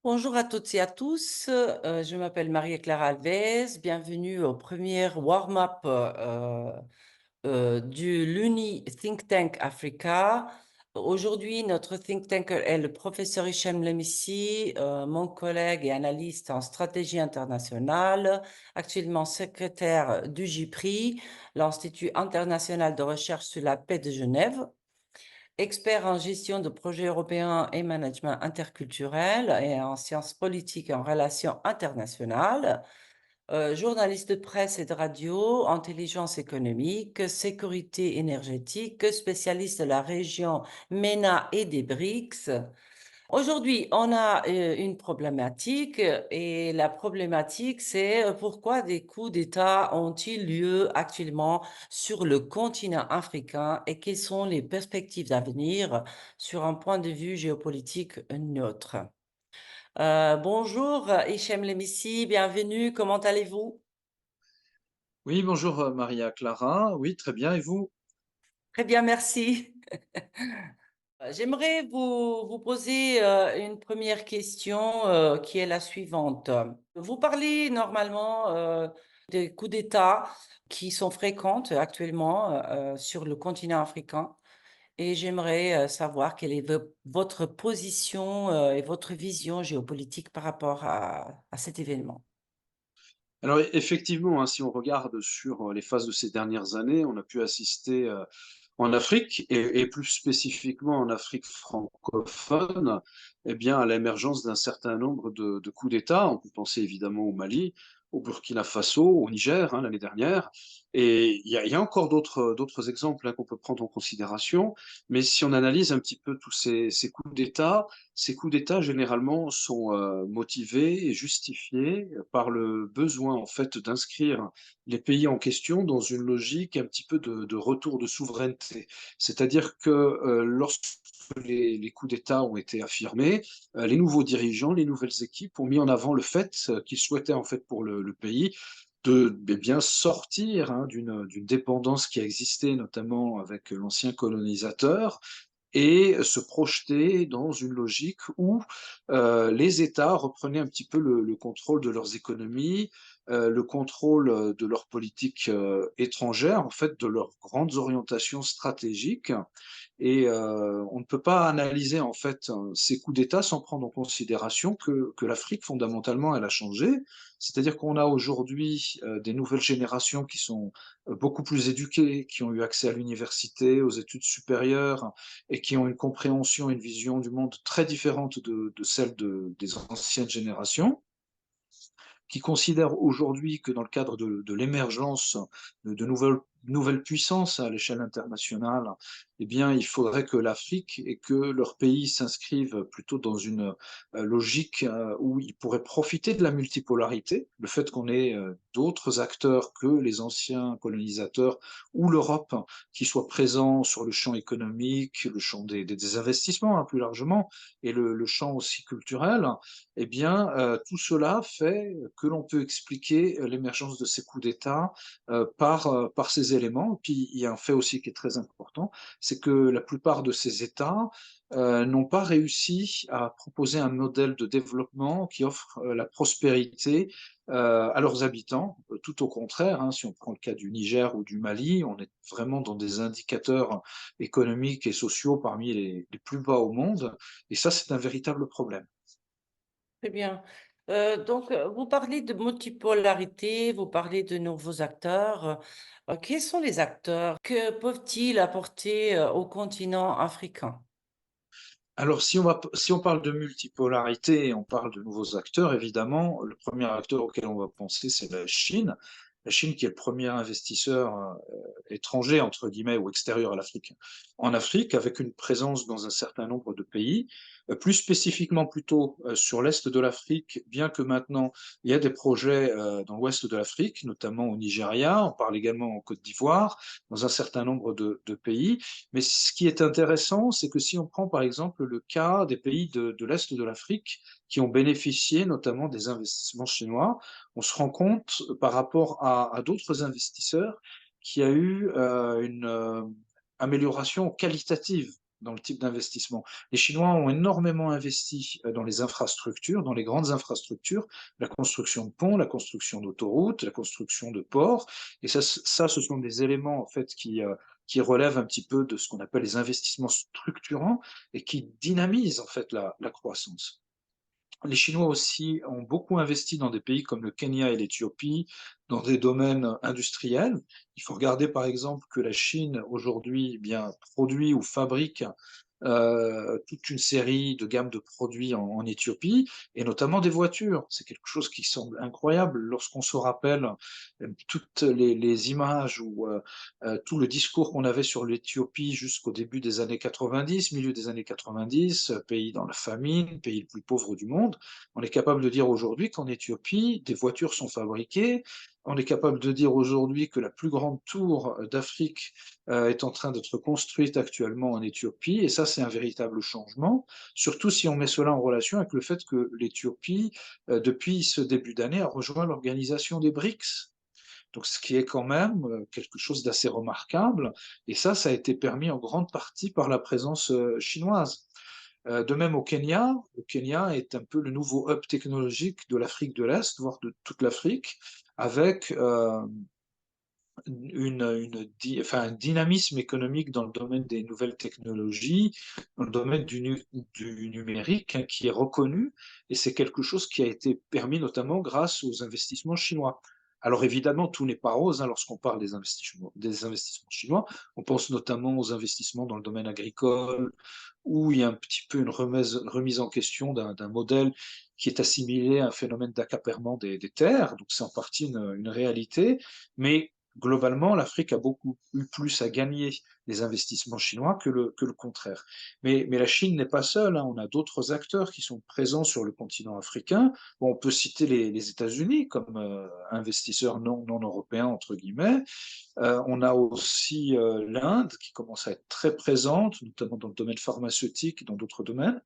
Bonjour à toutes et à tous, je m'appelle Maria-Clara Alves, bienvenue au premier warm-up du l'UNI Think Tank Africa. Aujourd'hui, notre think tank est le professeur Hichem Lemisi, mon collègue et analyste en stratégie internationale, actuellement secrétaire du JIPRI, l'Institut international de recherche sur la paix de Genève, expert en gestion de projets européens et management interculturel et en sciences politiques et en relations internationales, journaliste de presse et de radio, intelligence économique, sécurité énergétique, spécialiste de la région MENA et des BRICS. Aujourd'hui, on a une problématique et la problématique, c'est pourquoi des coups d'État ont-ils lieu actuellement sur le continent africain et quelles sont les perspectives d'avenir sur un point de vue géopolitique neutre. Bonjour, Hichem Lemisi, bienvenue, comment allez-vous? Oui, bonjour Maria Clara. Oui, très bien. Et vous? Très bien, merci. J'aimerais vous poser une première question qui est la suivante. Vous parlez normalement des coups d'État qui sont fréquents actuellement sur le continent africain et j'aimerais savoir quelle est votre position et votre vision géopolitique par rapport à cet événement. Alors effectivement, hein, si on regarde sur les phases de ces dernières années, on a pu assister en Afrique et plus spécifiquement en Afrique francophone, eh bien, à l'émergence d'un certain nombre de coups d'État. On peut penser évidemment au Mali, au Burkina Faso, au Niger, hein, l'année dernière. Et il y a encore d'autres exemples hein, qu'on peut prendre en considération. Mais si on analyse un petit peu tous ces coups d'État, ces coups d'État généralement sont motivés et justifiés par le besoin en fait d'inscrire les pays en question dans une logique un petit peu de retour de souveraineté. C'est-à-dire que lorsque les coups d'État ont été affirmés, les nouveaux dirigeants, les nouvelles équipes ont mis en avant le fait qu'ils souhaitaient en fait pour le pays de bien sortir hein, d'une dépendance qui existait notamment avec l'ancien colonisateur et se projeter dans une logique où les États reprenaient un petit peu le contrôle de leurs économies, le contrôle de leur politique étrangère, en fait, de leurs grandes orientations stratégiques. Et on ne peut pas analyser en fait ces coups d'État sans prendre en considération que l'Afrique fondamentalement elle a changé. C'est-à-dire qu'on a aujourd'hui des nouvelles générations qui sont beaucoup plus éduquées, qui ont eu accès à l'université, aux études supérieures et qui ont une compréhension, une vision du monde très différente de celle des anciennes générations qui considèrent aujourd'hui que dans le cadre de l'émergence de nouvelles puissances à l'échelle internationale, eh bien, il faudrait que l'Afrique et que leur pays s'inscrivent plutôt dans une logique où ils pourraient profiter de la multipolarité, le fait qu'on ait d'autres acteurs que les anciens colonisateurs ou l'Europe qui soient présents sur le champ économique, le champ des investissements hein, plus largement, et le champ aussi culturel, eh bien, tout cela fait que l'on peut expliquer l'émergence de ces coups d'État par ces éléments. Puis il y a un fait aussi qui est très important, c'est que la plupart de ces États n'ont pas réussi à proposer un modèle de développement qui offre la prospérité à leurs habitants. Tout au contraire, hein, si on prend le cas du Niger ou du Mali, on est vraiment dans des indicateurs économiques et sociaux parmi les plus bas au monde. Et ça, c'est un véritable problème. Très bien. Donc, vous parlez de multipolarité, vous parlez de nouveaux acteurs. Quels sont les acteurs? Que peuvent-ils apporter au continent africain? Alors, si on parle de multipolarité et on parle de nouveaux acteurs, évidemment, le premier acteur auquel on va penser, c'est la Chine, La Chine qui est le premier investisseur étranger, entre guillemets, ou extérieur à l'Afrique, en Afrique, avec une présence dans un certain nombre de pays, plus spécifiquement plutôt sur l'Est de l'Afrique, bien que maintenant il y a des projets dans l'Ouest de l'Afrique, notamment au Nigeria, on parle également en Côte d'Ivoire, dans un certain nombre de pays. Mais ce qui est intéressant, c'est que si on prend par exemple le cas des pays de l'Est de l'Afrique, qui ont bénéficié notamment des investissements chinois, on se rend compte par rapport à d'autres investisseurs qu'il y a eu une amélioration qualitative dans le type d'investissement. Les Chinois ont énormément investi dans les infrastructures, dans les grandes infrastructures, la construction de ponts, la construction d'autoroutes, la construction de ports. Et ça, ce sont des éléments en fait qui relèvent un petit peu de ce qu'on appelle les investissements structurants et qui dynamisent en fait la croissance. Les Chinois aussi ont beaucoup investi dans des pays comme le Kenya et l'Éthiopie, dans des domaines industriels. Il faut regarder par exemple que la Chine aujourd'hui bien produit ou fabrique toute une série de gammes de produits en Éthiopie, et notamment des voitures. C'est quelque chose qui semble incroyable lorsqu'on se rappelle toutes les images ou tout le discours qu'on avait sur l'Éthiopie jusqu'au début des années 90, milieu des années 90, pays dans la famine, pays le plus pauvre du monde. On est capable de dire aujourd'hui qu'en Éthiopie, des voitures sont fabriquées. On est capable de dire aujourd'hui que la plus grande tour d'Afrique est en train d'être construite actuellement en Éthiopie, et ça, c'est un véritable changement, surtout si on met cela en relation avec le fait que l'Éthiopie, depuis ce début d'année, a rejoint l'organisation des BRICS. Donc, ce qui est quand même quelque chose d'assez remarquable, et ça a été permis en grande partie par la présence chinoise. De même au Kenya. Le Kenya est un peu le nouveau hub technologique de l'Afrique de l'Est, voire de toute l'Afrique, avec un dynamisme économique dans le domaine des nouvelles technologies, dans le domaine du numérique, hein, qui est reconnu, et c'est quelque chose qui a été permis notamment grâce aux investissements chinois. Alors évidemment, tout n'est pas rose hein, lorsqu'on parle des investissements chinois. On pense notamment aux investissements dans le domaine agricole, où il y a un petit peu une remise en question d'un modèle qui est assimilé à un phénomène d'accaparement des terres. Donc c'est en partie une réalité, mais globalement, l'Afrique a beaucoup eu plus à gagner des investissements chinois que le contraire. Mais la Chine n'est pas seule, hein. On a d'autres acteurs qui sont présents sur le continent africain. Bon, on peut citer les États-Unis comme investisseurs non européens, entre guillemets. On a aussi l'Inde qui commence à être très présente, notamment dans le domaine pharmaceutique et dans d'autres domaines.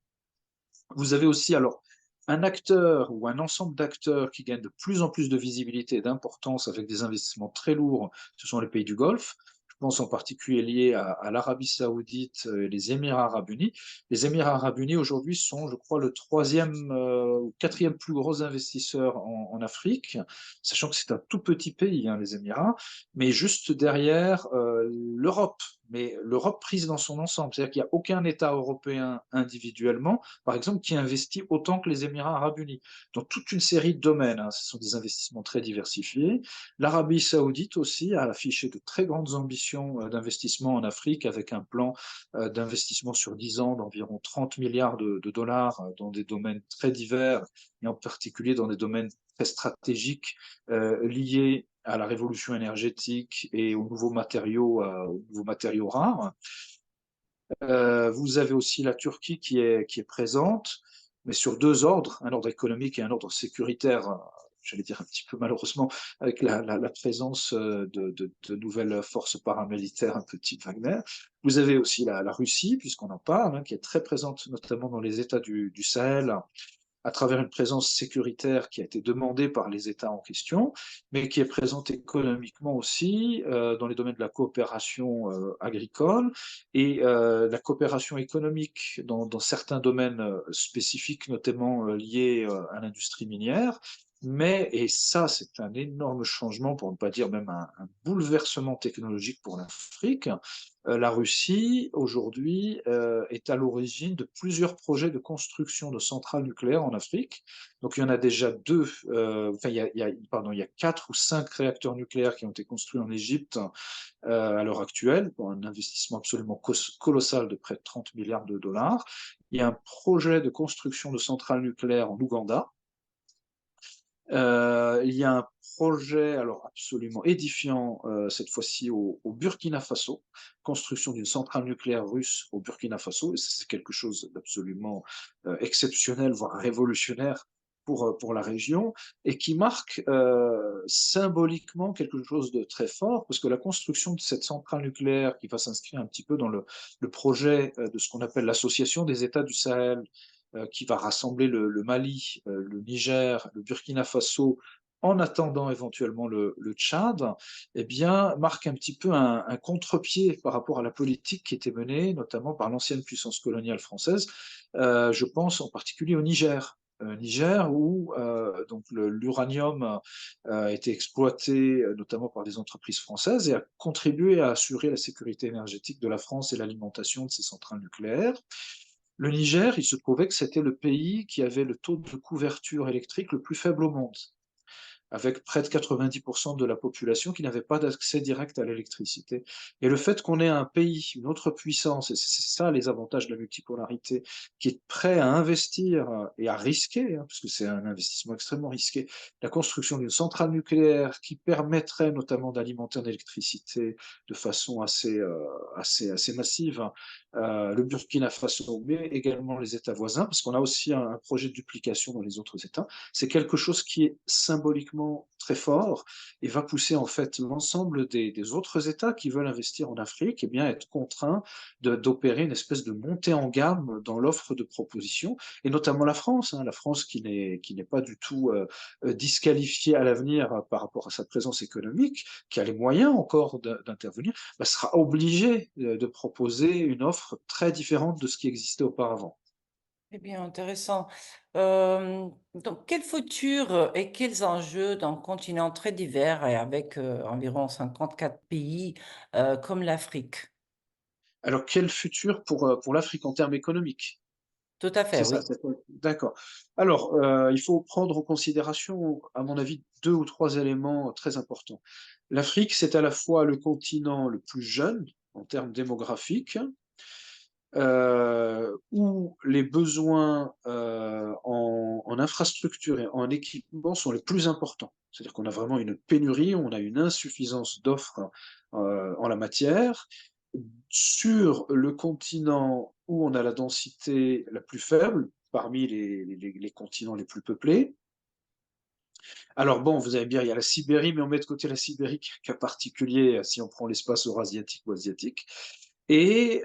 Vous avez aussi alors un acteur ou un ensemble d'acteurs qui gagnent de plus en plus de visibilité et d'importance avec des investissements très lourds, ce sont les pays du Golfe. Je pense en particulier lié à l'Arabie Saoudite et les Émirats Arabes Unis. Les Émirats Arabes Unis aujourd'hui sont, je crois, le troisième ou quatrième plus gros investisseur en Afrique, sachant que c'est un tout petit pays, hein, les Émirats, mais juste derrière l'Europe, mais l'Europe prise dans son ensemble. C'est-à-dire qu'il n'y a aucun État européen individuellement, par exemple, qui investit autant que les Émirats Arabes Unis, dans toute une série de domaines. Hein. Ce sont des investissements très diversifiés. L'Arabie Saoudite aussi a affiché de très grandes ambitions d'investissement en Afrique, avec un plan d'investissement sur 10 ans d'environ 30 milliards de dollars dans des domaines très divers, et en particulier dans des domaines très stratégiques liés à la révolution énergétique et aux nouveaux matériaux rares. Vous avez aussi la Turquie qui est présente, mais sur deux ordres, un ordre économique et un ordre sécuritaire, j'allais dire un petit peu malheureusement, avec la présence de nouvelles forces paramilitaires un peu type Wagner. Vous avez aussi la Russie, puisqu'on en parle, hein, qui est très présente notamment dans les États du Sahel, à travers une présence sécuritaire qui a été demandée par les États en question, mais qui est présente économiquement aussi dans les domaines de la coopération agricole et la coopération économique dans certains domaines spécifiques, notamment liés à l'industrie minière. Mais, et ça c'est un énorme changement, pour ne pas dire même un bouleversement technologique pour l'Afrique, la Russie, aujourd'hui, est à l'origine de plusieurs projets de construction de centrales nucléaires en Afrique. Donc, il y en a déjà deux, pardon, il y a 4 ou 5 réacteurs nucléaires qui ont été construits en Égypte à l'heure actuelle, pour un investissement absolument colossal de près de 30 milliards de dollars. Il y a un projet de construction de centrales nucléaires en Ouganda. Il y a un projet alors absolument édifiant, cette fois-ci au Burkina Faso, construction d'une centrale nucléaire russe au Burkina Faso et c'est quelque chose d'absolument, exceptionnel, voire révolutionnaire pour la région et qui marque, symboliquement quelque chose de très fort parce que la construction de cette centrale nucléaire qui va s'inscrire un petit peu dans le projet, de ce qu'on appelle l'association des États du Sahel, qui va rassembler le Mali, le Niger, le Burkina Faso, en attendant éventuellement le Tchad, eh bien, marque un petit peu un contre-pied par rapport à la politique qui était menée, notamment par l'ancienne puissance coloniale française. Je pense en particulier au Niger. Niger où donc l'uranium a été exploité notamment par des entreprises françaises et a contribué à assurer la sécurité énergétique de la France et l'alimentation de ses centrales nucléaires. Le Niger, il se trouvait que c'était le pays qui avait le taux de couverture électrique le plus faible au monde, avec près de 90% de la population qui n'avait pas d'accès direct à l'électricité. Et le fait qu'on ait un pays, une autre puissance, et c'est ça les avantages de la multipolarité, qui est prêt à investir et à risquer, parce que c'est un investissement extrêmement risqué, la construction d'une centrale nucléaire qui permettrait notamment d'alimenter en électricité de façon assez massive le Burkina Faso, mais également les États voisins, parce qu'on a aussi un projet de duplication dans les autres États. C'est quelque chose qui est symboliquement très fort et va pousser en fait l'ensemble des autres États qui veulent investir en Afrique et bien être contraints d'opérer une espèce de montée en gamme dans l'offre de propositions et notamment la France qui n'est pas du tout disqualifiée à l'avenir par rapport à sa présence économique, qui a les moyens encore d'intervenir, bah, sera obligée de proposer une offre très différente de ce qui existait auparavant. C'est bien intéressant. Donc, quel futur et quels enjeux dans un continent très divers et avec environ 54 pays comme l'Afrique? Alors, quel futur pour l'Afrique en termes économiques? Tout à fait, C'est ça, oui. d'accord. Alors, il faut prendre en considération, à mon avis, 2 ou 3 éléments très importants. L'Afrique, c'est à la fois le continent le plus jeune en termes démographiques, où les besoins, en infrastructure et en équipement sont les plus importants. C'est-à-dire qu'on a vraiment une pénurie, on a une insuffisance d'offres, en la matière. Sur le continent où on a la densité la plus faible, parmi les continents les plus peuplés. Alors bon, vous allez me dire, il y a la Sibérie, mais on met de côté la Sibérie, qui est un cas particulier si on prend l'espace eurasiatique ou asiatique. Et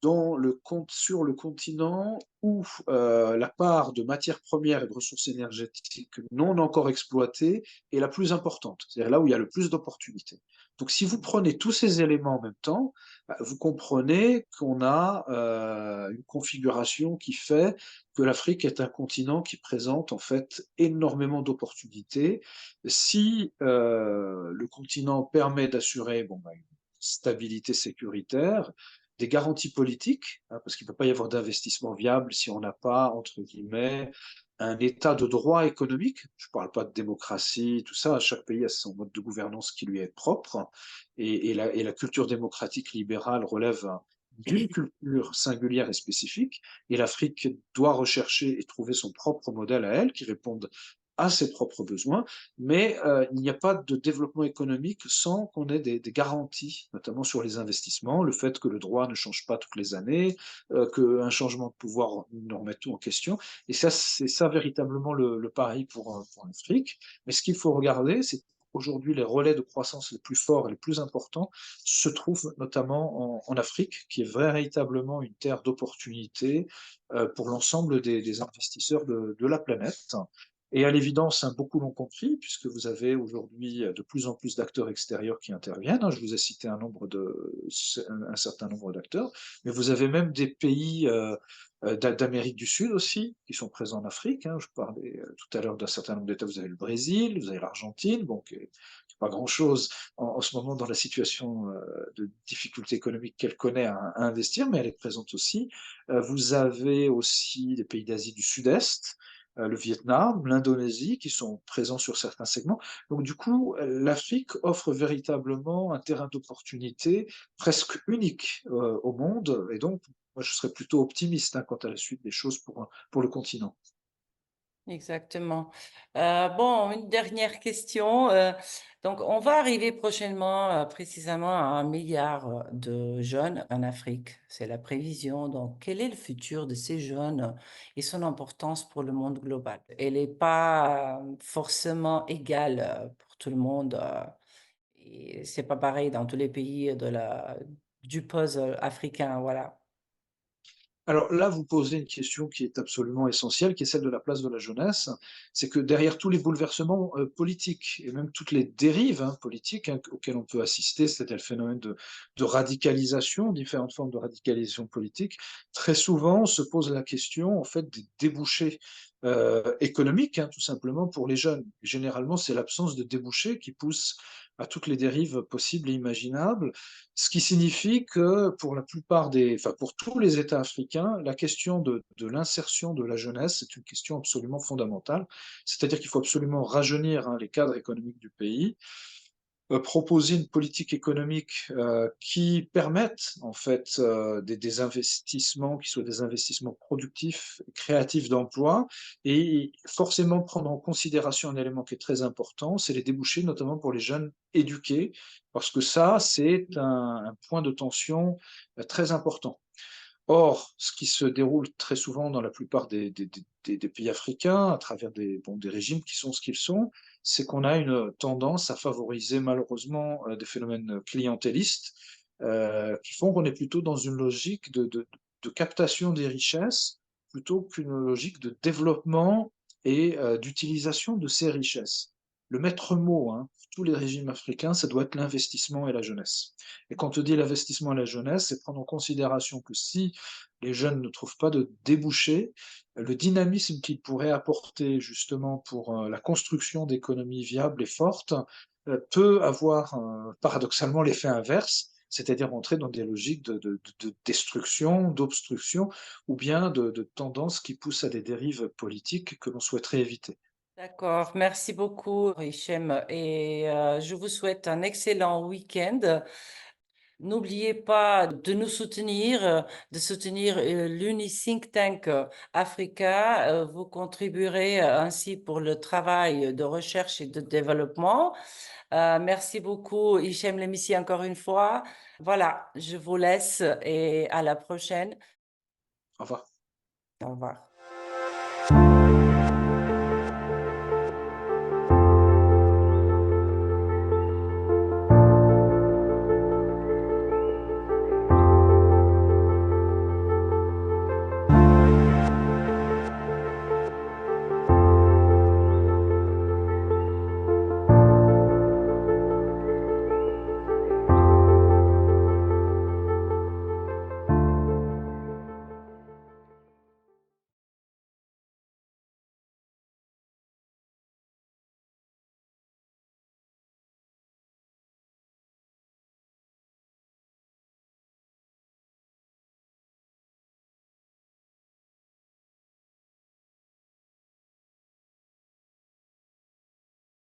sur le continent où la part de matières premières et de ressources énergétiques non encore exploitées est la plus importante, c'est-à-dire là où il y a le plus d'opportunités. Donc si vous prenez tous ces éléments en même temps, bah, vous comprenez qu'on a une configuration qui fait que l'Afrique est un continent qui présente en fait énormément d'opportunités. Si le continent permet d'assurer bon, bah, une stabilité sécuritaire, des garanties politiques, hein, parce qu'il ne peut pas y avoir d'investissement viable si on n'a pas, entre guillemets, un état de droit économique. Je ne parle pas de démocratie, tout ça. Chaque pays a son mode de gouvernance qui lui est propre. Et la culture démocratique libérale relève d'une culture singulière et spécifique. Et l'Afrique doit rechercher et trouver son propre modèle à elle qui réponde à ses propres besoins, mais il n'y a pas de développement économique sans qu'on ait des garanties, notamment sur les investissements, le fait que le droit ne change pas toutes les années, qu'un changement de pouvoir ne remette tout en question. Et ça, c'est ça véritablement le pari pour l'Afrique. Mais ce qu'il faut regarder, c'est aujourd'hui les relais de croissance les plus forts et les plus importants se trouvent notamment en Afrique, qui est véritablement une terre d'opportunités pour l'ensemble des investisseurs de la planète. Et à l'évidence, hein, beaucoup l'ont compris, puisque vous avez aujourd'hui de plus en plus d'acteurs extérieurs qui interviennent. Hein. Je vous ai cité un certain nombre d'acteurs, mais vous avez même des pays d'Amérique du Sud aussi, qui sont présents en Afrique. Hein. Je parlais tout à l'heure d'un certain nombre d'États. Vous avez le Brésil, vous avez l'Argentine, bon, pas grand-chose en ce moment dans la situation de difficulté économique qu'elle connaît à investir, mais elle est présente aussi. Vous avez aussi des pays d'Asie du Sud-Est, le Vietnam, l'Indonésie, qui sont présents sur certains segments. Donc du coup, l'Afrique offre véritablement un terrain d'opportunité presque unique au monde. Et donc, moi, je serais plutôt optimiste hein, quant à la suite des choses pour le continent. Exactement. Bon, une dernière question. Donc, on va arriver prochainement, précisément à 1 milliard de jeunes en Afrique. C'est la prévision. Donc, quel est le futur de ces jeunes et son importance pour le monde global? Elle n'est pas forcément égale pour tout le monde. Et c'est pas pareil dans tous les pays du puzzle africain. Voilà. Alors là, vous posez une question qui est absolument essentielle, qui est celle de la place de la jeunesse. C'est que derrière tous les bouleversements politiques et même toutes les dérives politiques auxquelles on peut assister, c'est-à-dire le phénomène de radicalisation, différentes formes de radicalisation politique, très souvent se pose la question en fait des débouchés économiques, tout simplement pour les jeunes. Généralement, c'est l'absence de débouchés qui pousse à toutes les dérives possibles et imaginables. Ce qui signifie que pour la plupart enfin pour tous les États africains, la question de l'insertion de la jeunesse est une question absolument fondamentale. C'est-à-dire qu'il faut absolument rajeunir les cadres économiques du pays, proposer une politique économique qui permette en fait des investissements qui soient des investissements productifs, créatifs d'emploi, et forcément prendre en considération un élément qui est très important, c'est les débouchés, notamment pour les jeunes éduqués, parce que ça, c'est un point de tension très important. Or, ce qui se déroule très souvent dans la plupart des pays africains, à travers des régimes qui sont ce qu'ils sont, c'est qu'on a une tendance à favoriser malheureusement des phénomènes clientélistes qui font qu'on est plutôt dans une logique de captation des richesses plutôt qu'une logique de développement et d'utilisation de ces richesses. Le maître mot pour tous les régimes africains, ça doit être l'investissement et la jeunesse. Et quand on dit l'investissement et la jeunesse, c'est prendre en considération que si les jeunes ne trouvent pas de débouchés, le dynamisme qu'ils pourraient apporter justement pour la construction d'économies viables et fortes peut avoir paradoxalement l'effet inverse, c'est-à-dire entrer dans des logiques de destruction, d'obstruction, ou bien de tendances qui poussent à des dérives politiques que l'on souhaiterait éviter. D'accord. Merci beaucoup, Hichem. Et je vous souhaite un excellent week-end. N'oubliez pas de nous soutenir, de soutenir l'UNI Think Tank Africa. Vous contribuerez ainsi pour le travail de recherche et de développement. Merci beaucoup, Hichem Lemisi, encore une fois. Voilà, je vous laisse et à la prochaine. Au revoir. Au revoir.